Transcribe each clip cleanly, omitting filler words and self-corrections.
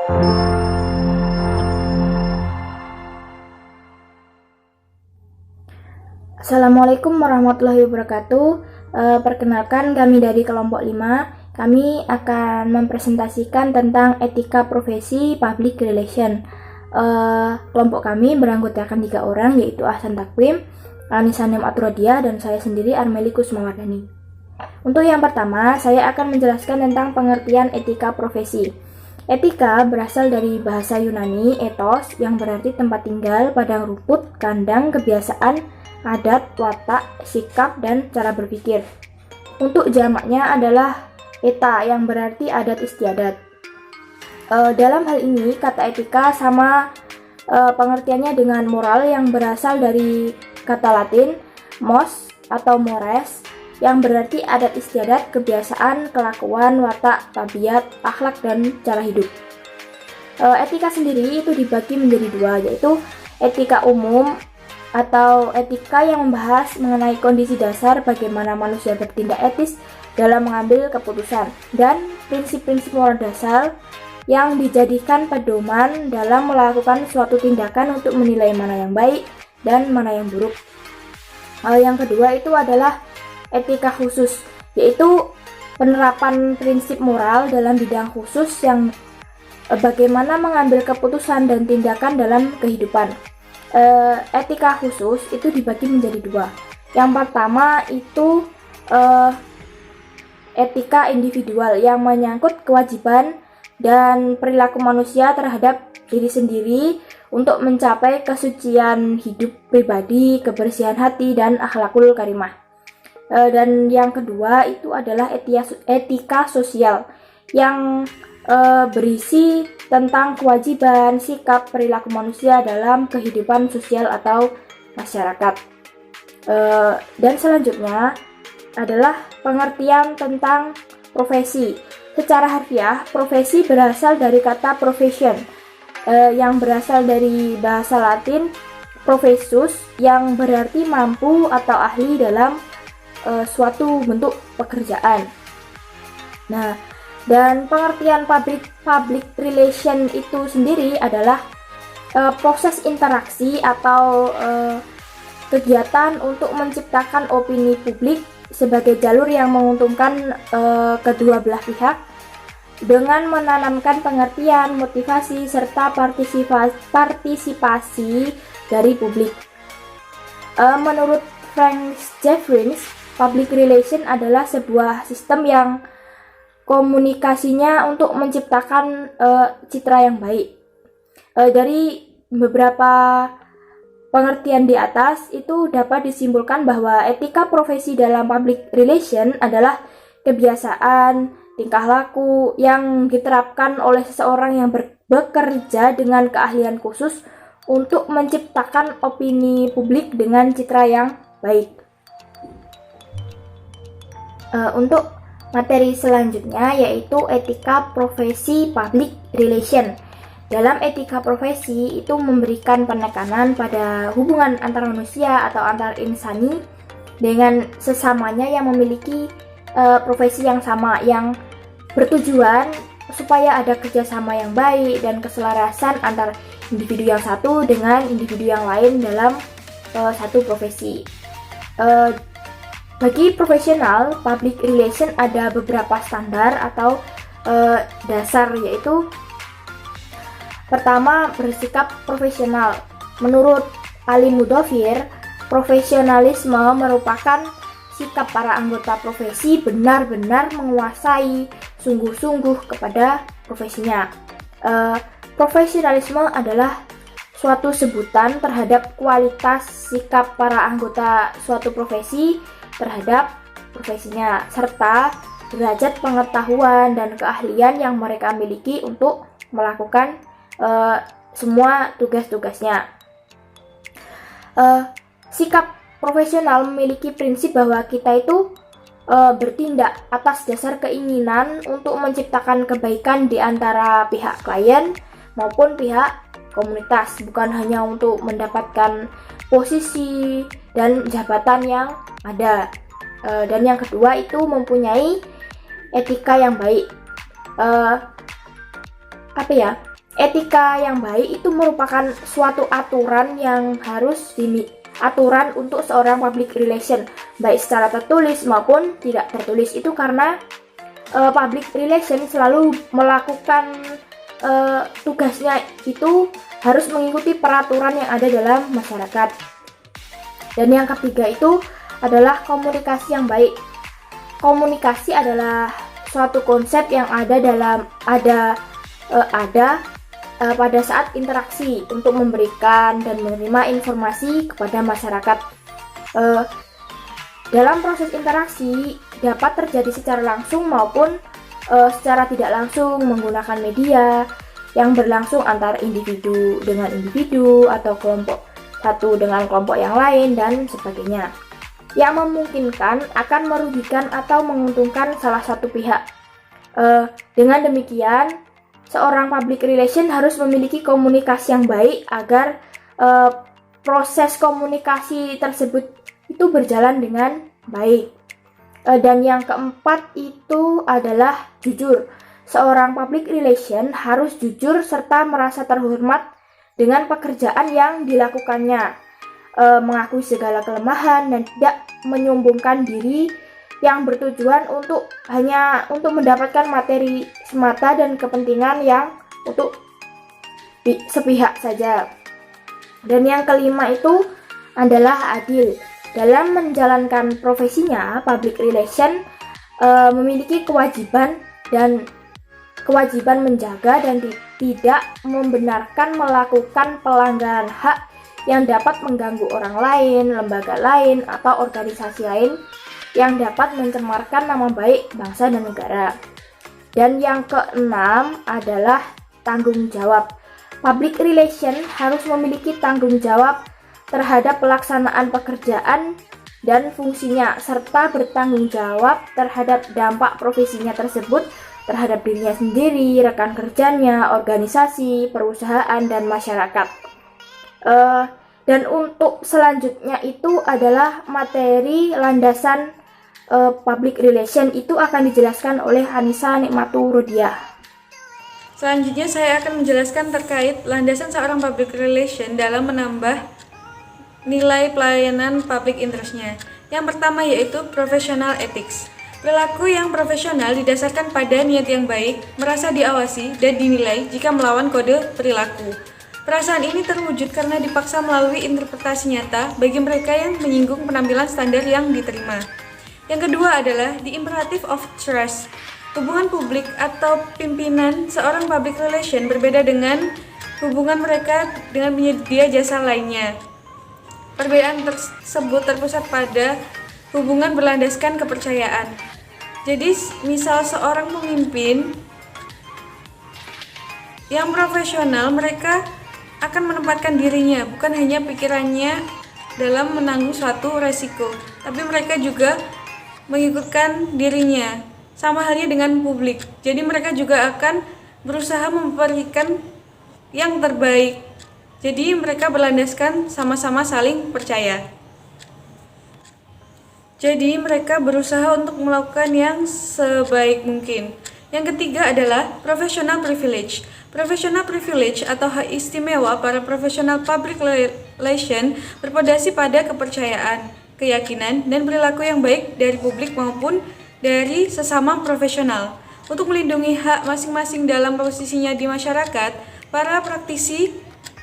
Assalamualaikum warahmatullahi wabarakatuh. Perkenalkan, kami dari kelompok 5. Kami akan mempresentasikan tentang etika profesi public relation. Kelompok kami beranggotakan 3 orang, yaitu Ahsan Takwim, Anissa Nem Aturadia, dan saya sendiri Armeli Kusmawardani. Untuk yang pertama, saya akan menjelaskan tentang pengertian etika profesi. Etika berasal dari bahasa Yunani ethos, yang berarti tempat tinggal, padang rumput, kandang, kebiasaan, adat, watak, sikap, dan cara berpikir. Untuk jamaknya adalah eta, yang berarti adat istiadat. Dalam hal ini, kata etika sama pengertiannya dengan moral, yang berasal dari kata Latin mos atau mores, yang berarti adat istiadat, kebiasaan, kelakuan, watak, tabiat, akhlak, dan cara hidup. Etika sendiri itu dibagi menjadi 2, yaitu etika umum atau etika yang membahas mengenai kondisi dasar bagaimana manusia bertindak etis dalam mengambil keputusan, dan prinsip-prinsip moral dasar yang dijadikan pedoman dalam melakukan suatu tindakan untuk menilai mana yang baik dan mana yang buruk. Yang kedua itu adalah etika khusus, yaitu penerapan prinsip moral dalam bidang khusus yang bagaimana mengambil keputusan dan tindakan dalam kehidupan. Etika khusus itu dibagi menjadi 2. Yang pertama itu etika individual, yang menyangkut kewajiban dan perilaku manusia terhadap diri sendiri untuk mencapai kesucian hidup pribadi, kebersihan hati, dan akhlakul karimah. Dan yang kedua itu adalah etika sosial, yang berisi tentang kewajiban, sikap, perilaku manusia dalam kehidupan sosial atau masyarakat. Dan selanjutnya adalah pengertian tentang profesi. Secara harfiah, profesi berasal dari kata profession, yang berasal dari bahasa Latin professus, yang berarti mampu atau ahli dalam suatu bentuk pekerjaan. Nah, dan pengertian public relation itu sendiri adalah proses interaksi atau kegiatan untuk menciptakan opini publik sebagai jalur yang menguntungkan kedua belah pihak dengan menanamkan pengertian, motivasi, serta partisipasi dari publik. Menurut Frank Jeffries, public relation adalah sebuah sistem yang komunikasinya untuk menciptakan citra yang baik. Dari beberapa pengertian di atas itu dapat disimpulkan bahwa etika profesi dalam public relation adalah kebiasaan, tingkah laku yang diterapkan oleh seseorang yang bekerja dengan keahlian khusus untuk menciptakan opini publik dengan citra yang baik. Untuk materi selanjutnya yaitu etika profesi public relation. Dalam etika profesi itu memberikan penekanan pada hubungan antar manusia atau antar insani dengan sesamanya yang memiliki profesi yang sama, yang bertujuan supaya ada kerjasama yang baik dan keselarasan antar individu yang satu dengan individu yang lain dalam satu profesi. Bagi profesional, public relation ada beberapa standar atau dasar, yaitu pertama, bersikap profesional. Menurut Ali Mudofir, profesionalisme merupakan sikap para anggota profesi benar-benar menguasai sungguh-sungguh kepada profesinya. Profesionalisme adalah suatu sebutan terhadap kualitas sikap para anggota suatu profesi terhadap profesinya, serta derajat pengetahuan dan keahlian yang mereka miliki untuk melakukan semua tugas-tugasnya. Sikap profesional memiliki prinsip bahwa kita itu bertindak atas dasar keinginan untuk menciptakan kebaikan di antara pihak klien maupun pihak komunitas, bukan hanya untuk mendapatkan posisi dan jabatan yang ada. Dan yang kedua itu mempunyai etika yang baik. Etika yang baik itu merupakan suatu aturan yang harus aturan untuk seorang public relation, baik secara tertulis maupun tidak tertulis. Itu karena public relation selalu melakukan tugasnya itu harus mengikuti peraturan yang ada dalam masyarakat. Dan yang ketiga itu adalah komunikasi yang baik. Komunikasi adalah suatu konsep yang ada pada saat interaksi untuk memberikan dan menerima informasi kepada masyarakat. Dalam proses interaksi dapat terjadi secara langsung maupun secara tidak langsung menggunakan media yang berlangsung antara individu dengan individu atau kelompok satu dengan kelompok yang lain dan sebagainya, yang memungkinkan akan merugikan atau menguntungkan salah satu pihak. Dengan demikian, seorang public relation harus memiliki komunikasi yang baik agar proses komunikasi tersebut itu berjalan dengan baik. Dan yang keempat itu adalah jujur. Seorang public relation harus jujur serta merasa terhormat dengan pekerjaan yang dilakukannya, mengakui segala kelemahan dan tidak menyombongkan diri yang bertujuan hanya untuk mendapatkan materi semata dan kepentingan yang untuk sepihak saja. Dan yang kelima itu adalah adil. Dalam menjalankan profesinya, public relation memiliki kewajiban menjaga dan tidak membenarkan melakukan pelanggaran hak yang dapat mengganggu orang lain, lembaga lain, atau organisasi lain yang dapat mencemarkan nama baik bangsa dan negara. Dan yang keenam adalah tanggung jawab. Public relation harus memiliki tanggung jawab terhadap pelaksanaan pekerjaan dan fungsinya, serta bertanggung jawab terhadap dampak profesinya tersebut terhadap dirinya sendiri, rekan kerjanya, organisasi, perusahaan, dan masyarakat. Dan untuk selanjutnya itu adalah materi landasan public relation, itu akan dijelaskan oleh Hanisa Nikmatu Rodiah. Selanjutnya saya akan menjelaskan terkait landasan seorang public relation dalam menambah nilai pelayanan public interest-nya. Yang pertama yaitu professional ethics. Perilaku yang profesional didasarkan pada niat yang baik, merasa diawasi dan dinilai jika melawan kode perilaku. Perasaan ini terwujud karena dipaksa melalui interpretasi nyata bagi mereka yang menyinggung penampilan standar yang diterima. Yang kedua adalah the imperative of trust. Hubungan publik atau pimpinan seorang public relation berbeda dengan hubungan mereka dengan penyedia jasa lainnya. Perbedaan tersebut terpusat pada hubungan berlandaskan kepercayaan. Jadi, misal seorang pemimpin yang profesional, mereka akan menempatkan dirinya, bukan hanya pikirannya dalam menanggung suatu resiko, tapi mereka juga mengikutkan dirinya. Sama halnya dengan publik. Jadi mereka juga akan berusaha memberikan yang terbaik. Jadi mereka berlandaskan sama-sama saling percaya. Jadi mereka berusaha untuk melakukan yang sebaik mungkin. Yang ketiga adalah professional privilege. Professional privilege atau hak istimewa para profesional public relation berpondasi pada kepercayaan, keyakinan, dan perilaku yang baik dari publik maupun dari sesama profesional. Untuk melindungi hak masing-masing dalam posisinya di masyarakat, para praktisi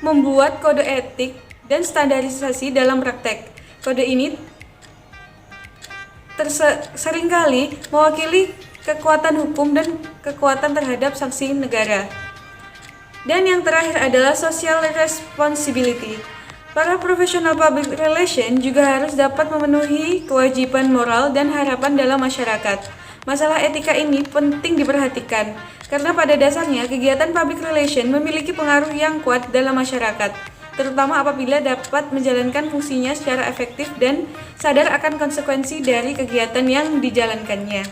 membuat kode etik dan standarisasi dalam praktek. Kode ini seringkali mewakili kekuatan hukum dan kekuatan terhadap sanksi negara. Dan yang terakhir adalah social responsibility. Para profesional public relation juga harus dapat memenuhi kewajiban moral dan harapan dalam masyarakat. Masalah etika ini penting diperhatikan, karena pada dasarnya kegiatan public relation memiliki pengaruh yang kuat dalam masyarakat, terutama apabila dapat menjalankan fungsinya secara efektif dan sadar akan konsekuensi dari kegiatan yang dijalankannya.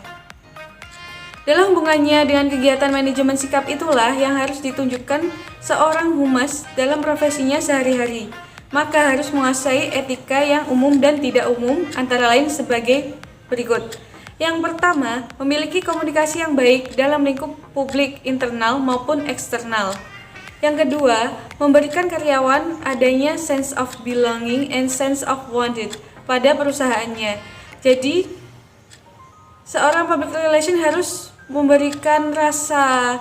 Dalam hubungannya dengan kegiatan manajemen sikap itulah yang harus ditunjukkan seorang humas dalam profesinya sehari-hari. Maka harus menguasai etika yang umum dan tidak umum, antara lain sebagai berikut. Yang pertama, memiliki komunikasi yang baik dalam lingkup publik internal maupun eksternal. Yang kedua, memberikan karyawan adanya sense of belonging and sense of wanted pada perusahaannya. Jadi, seorang public relation harus memberikan rasa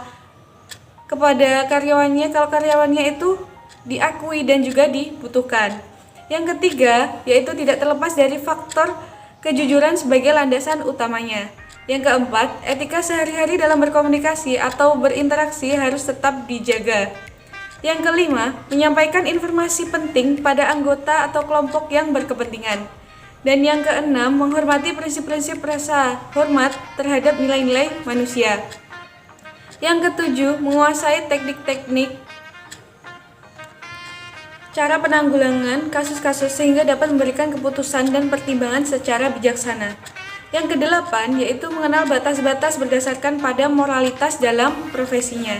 kepada karyawannya kalau karyawannya itu diakui dan juga dibutuhkan. Yang ketiga, yaitu tidak terlepas dari faktor kejujuran sebagai landasan utamanya. Yang keempat, etika sehari-hari dalam berkomunikasi atau berinteraksi harus tetap dijaga. Yang kelima, menyampaikan informasi penting pada anggota atau kelompok yang berkepentingan. Dan yang keenam, menghormati prinsip-prinsip rasa hormat terhadap nilai-nilai manusia. Yang ketujuh, menguasai teknik-teknik cara penanggulangan kasus-kasus sehingga dapat memberikan keputusan dan pertimbangan secara bijaksana. Yang kedelapan, yaitu mengenal batas-batas berdasarkan pada moralitas dalam profesinya.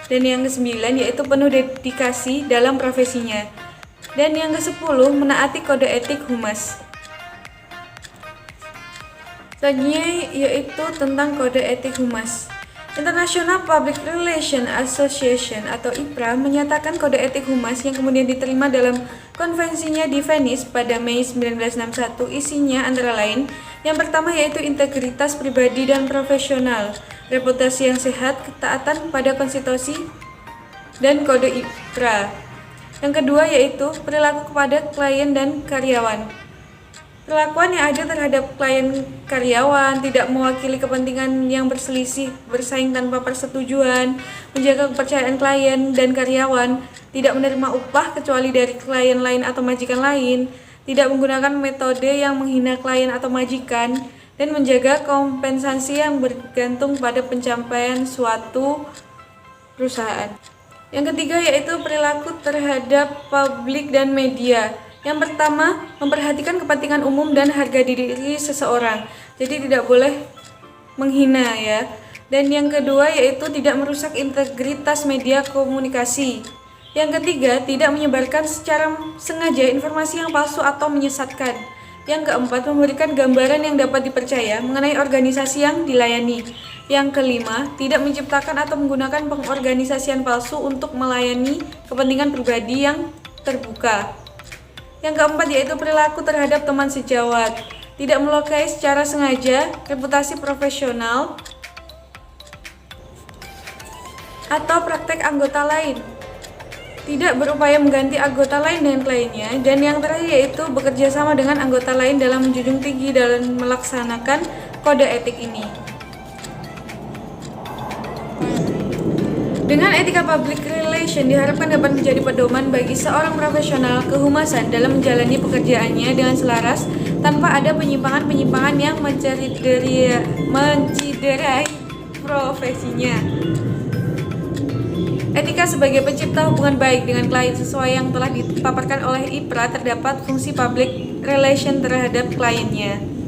Dan yang kesembilan, yaitu penuh dedikasi dalam profesinya. Dan yang kesepuluh, menaati kode etik humas. Selanjutnya yaitu tentang kode etik humas. International Public Relations Association atau IPRA menyatakan kode etik humas yang kemudian diterima dalam konvensinya di Venice pada Mei 1961. Isinya antara lain, yang pertama yaitu integritas pribadi dan profesional, reputasi yang sehat, ketaatan pada konstitusi dan kode IPRA. Yang kedua yaitu perilaku kepada klien dan karyawan. Perlakuan yang adil terhadap klien karyawan, tidak mewakili kepentingan yang berselisih, bersaing tanpa persetujuan, menjaga kepercayaan klien dan karyawan, tidak menerima upah kecuali dari klien lain atau majikan lain, tidak menggunakan metode yang menghina klien atau majikan, dan menjaga kompensasi yang bergantung pada pencapaian suatu perusahaan. Yang ketiga yaitu perilaku terhadap publik dan media. Yang pertama, memperhatikan kepentingan umum dan harga diri seseorang. Jadi tidak boleh menghina ya. Dan yang kedua yaitu tidak merusak integritas media komunikasi. Yang ketiga, tidak menyebarkan secara sengaja informasi yang palsu atau menyesatkan. Yang keempat, memberikan gambaran yang dapat dipercaya mengenai organisasi yang dilayani. Yang kelima, tidak menciptakan atau menggunakan pengorganisasian palsu untuk melayani kepentingan pribadi yang terbuka. Yang keempat yaitu perilaku terhadap teman sejawat, tidak melukai secara sengaja reputasi profesional atau praktek anggota lain, tidak berupaya mengganti anggota lain dengan kliennya, dan yang terakhir yaitu bekerja sama dengan anggota lain dalam menjunjung tinggi dalam melaksanakan kode etik ini. Dengan etika public relation diharapkan dapat menjadi pedoman bagi seorang profesional kehumasan dalam menjalani pekerjaannya dengan selaras tanpa ada penyimpangan-penyimpangan yang menciderai profesinya. Etika sebagai pencipta hubungan baik dengan klien sesuai yang telah dipaparkan oleh IPRA, terdapat fungsi public relation terhadap kliennya.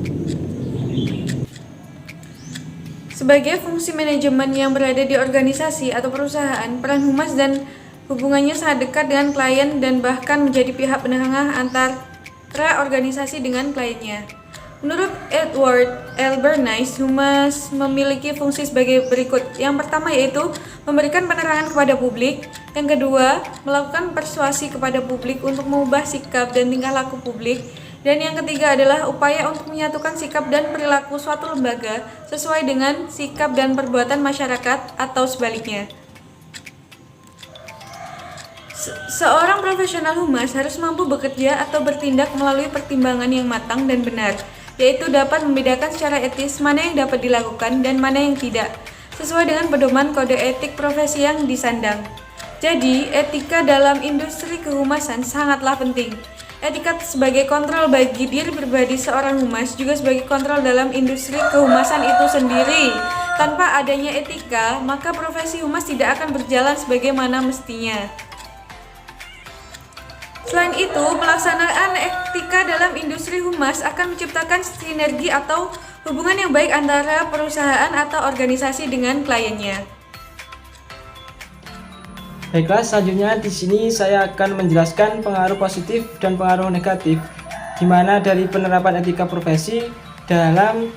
Sebagai fungsi manajemen yang berada di organisasi atau perusahaan, peran humas dan hubungannya sangat dekat dengan klien dan bahkan menjadi pihak penengah antara organisasi dengan kliennya. Menurut Edward L. Bernays, humas memiliki fungsi sebagai berikut. Yang pertama yaitu memberikan penerangan kepada publik. Yang kedua, melakukan persuasi kepada publik untuk mengubah sikap dan tingkah laku publik. Dan yang ketiga adalah upaya untuk menyatukan sikap dan perilaku suatu lembaga sesuai dengan sikap dan perbuatan masyarakat atau sebaliknya. Seorang profesional humas harus mampu bekerja atau bertindak melalui pertimbangan yang matang dan benar, yaitu dapat membedakan secara etis mana yang dapat dilakukan dan mana yang tidak, sesuai dengan pedoman kode etik profesi yang disandang. Jadi, etika dalam industri kehumasan sangatlah penting. Etika sebagai kontrol bagi diri pribadi seorang humas juga sebagai kontrol dalam industri kehumasan itu sendiri. Tanpa adanya etika, maka profesi humas tidak akan berjalan sebagaimana mestinya. Selain itu, pelaksanaan etika dalam industri humas akan menciptakan sinergi atau hubungan yang baik antara perusahaan atau organisasi dengan kliennya. Baiklah, selanjutnya di sini saya akan menjelaskan pengaruh positif dan pengaruh negatif di mana dari penerapan etika profesi dalam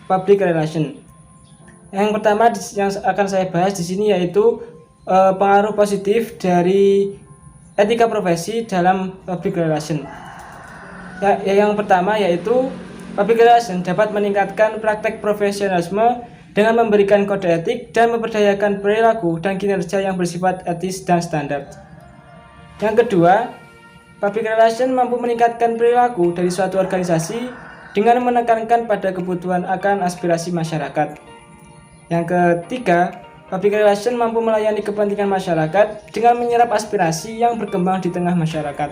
public relation. Yang pertama yang akan saya bahas di sini yaitu pengaruh positif dari etika profesi dalam public relation. Yang pertama yaitu public relation dapat meningkatkan praktek profesionalisme dengan memberikan kode etik dan memperdayakan perilaku dan kinerja yang bersifat etis dan standar. Yang kedua, public relation mampu meningkatkan perilaku dari suatu organisasi dengan menekankan pada kebutuhan akan aspirasi masyarakat. Yang ketiga, public relation mampu melayani kepentingan masyarakat dengan menyerap aspirasi yang berkembang di tengah masyarakat.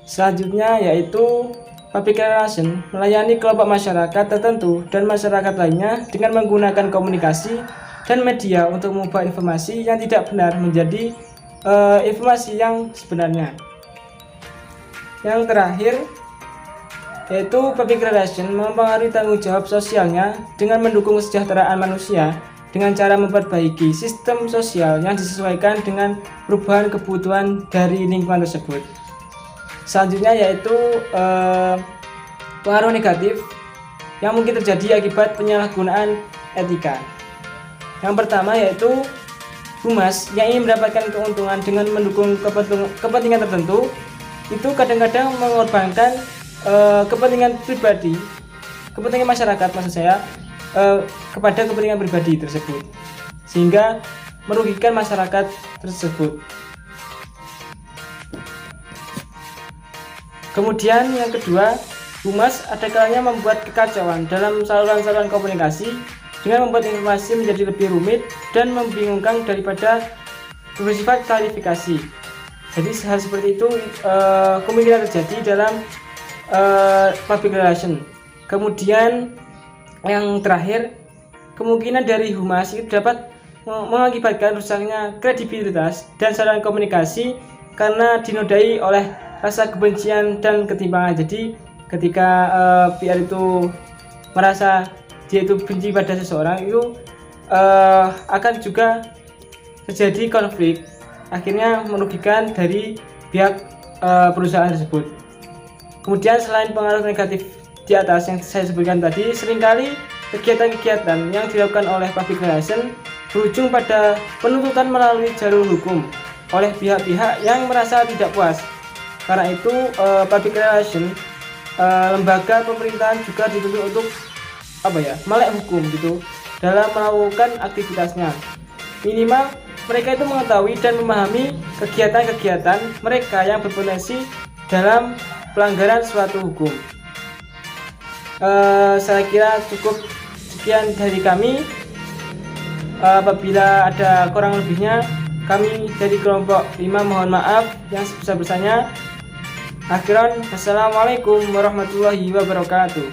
Selanjutnya yaitu public relation melayani kelompok masyarakat tertentu dan masyarakat lainnya dengan menggunakan komunikasi dan media untuk mengubah informasi yang tidak benar menjadi informasi yang sebenarnya. Yang terakhir yaitu public relation mempengaruhi tanggung jawab sosialnya dengan mendukung kesejahteraan manusia dengan cara memperbaiki sistem sosial yang disesuaikan dengan perubahan kebutuhan dari lingkungan tersebut. Selanjutnya yaitu pengaruh negatif yang mungkin terjadi akibat penyalahgunaan etika. Yang pertama yaitu humas yang ingin mendapatkan keuntungan dengan mendukung kepentingan tertentu itu kadang-kadang mengorbankan kepentingan pribadi, kepentingan masyarakat maksud saya, kepada kepentingan pribadi tersebut, sehingga merugikan masyarakat tersebut. Kemudian yang kedua, humas ada kalanya membuat kekacauan dalam saluran-saluran komunikasi dengan membuat informasi menjadi lebih rumit dan membingungkan daripada bersifat klarifikasi. Jadi hal seperti itu kemungkinan terjadi dalam public relation. Kemudian yang terakhir, kemungkinan dari humas itu dapat mengakibatkan rusaknya kredibilitas dan saluran komunikasi karena dinodai oleh rasa kebencian dan ketimpangan. Jadi ketika PR itu merasa dia itu benci pada seseorang, itu akan juga terjadi konflik, akhirnya merugikan dari pihak perusahaan tersebut. Kemudian selain pengaruh negatif di atas yang saya sebutkan tadi, seringkali kegiatan-kegiatan yang dilakukan oleh public relation berujung pada penuntutan melalui jalur hukum oleh pihak-pihak yang merasa tidak puas. Karena itu public relation lembaga pemerintahan juga dituntut untuk melek hukum gitu dalam melakukan aktivitasnya. Minimal mereka itu mengetahui dan memahami kegiatan-kegiatan mereka yang berpotensi dalam pelanggaran suatu hukum. Saya kira cukup sekian dari kami. Apabila ada kurang lebihnya, kami dari kelompok 5 mohon maaf yang sebesar-besarnya. Akhiran, wassalamualaikum warahmatullahi wabarakatuh.